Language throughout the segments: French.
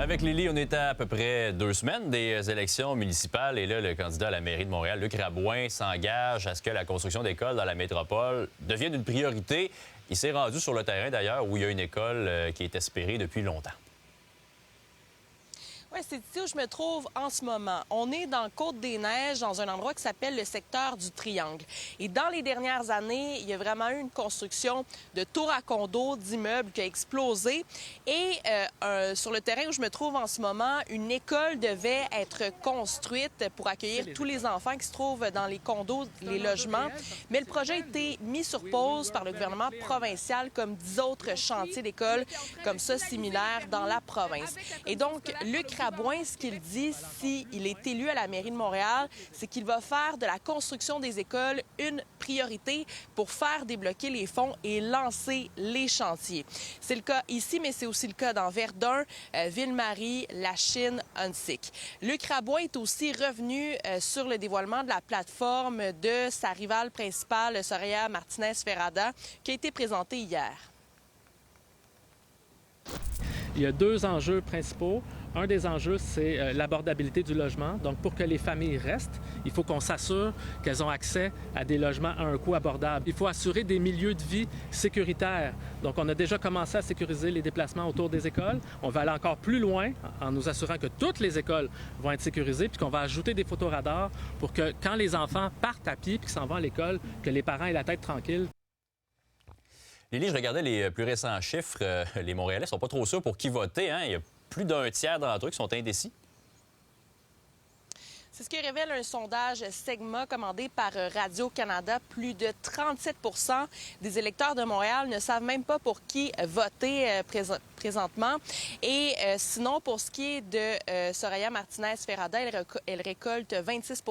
Avec Lily, on est à peu près 2 semaines des élections municipales et là, le candidat à la mairie de Montréal, Luc Rabouin, s'engage à ce que la construction d'écoles dans la métropole devienne une priorité. Il s'est rendu sur le terrain d'ailleurs où il y a une école qui est espérée depuis longtemps. Oui, c'est ici où je me trouve en ce moment. On est dans Côte-des-Neiges, dans un endroit qui s'appelle le secteur du Triangle. Et dans les dernières années, il y a vraiment eu une construction de tours à condos, d'immeubles qui a explosé. Et sur le terrain où je me trouve en ce moment, une école devait être construite pour accueillir tous les enfants qui se trouvent dans les condos, les logements. Mais le projet a été mis sur pause par le gouvernement provincial, comme 10 autres chantiers d'écoles comme ça, similaires dans la province. Et donc, Luc Rabouin, ce qu'il dit s'il est élu à la mairie de Montréal, c'est qu'il va faire de la construction des écoles une priorité pour faire débloquer les fonds et lancer les chantiers. C'est le cas ici, mais c'est aussi le cas dans Verdun, Ville-Marie, Lachine, Huntsic. Luc Rabouin est aussi revenu sur le dévoilement de la plateforme de sa rivale principale, Soraya Martinez-Ferrada, qui a été présentée hier. Il y a 2 enjeux principaux. Un des enjeux, c'est l'abordabilité du logement. Donc, pour que les familles restent, il faut qu'on s'assure qu'elles ont accès à des logements à un coût abordable. Il faut assurer des milieux de vie sécuritaires. Donc, on a déjà commencé à sécuriser les déplacements autour des écoles. On va aller encore plus loin en nous assurant que toutes les écoles vont être sécurisées, puis qu'on va ajouter des photoradars pour que quand les enfants partent à pied puis qu'ils s'en vont à l'école, que les parents aient la tête tranquille. Lily, je regardais les plus récents chiffres. Les Montréalais sont pas trop sûrs pour qui voter. Hein? Il y a plus d'un tiers d'entre eux qui sont indécis. C'est ce que révèle un sondage Segma commandé par Radio-Canada. Plus de 37 des électeurs de Montréal ne savent même pas pour qui voter présentement. Et sinon, pour ce qui est de Soraya Martinez-Ferrada, elle récolte 26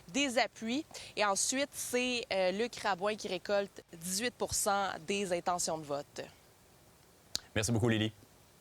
des appuis. Et ensuite, c'est Luc Rabouin qui récolte 18 des intentions de vote. Merci beaucoup, Lily.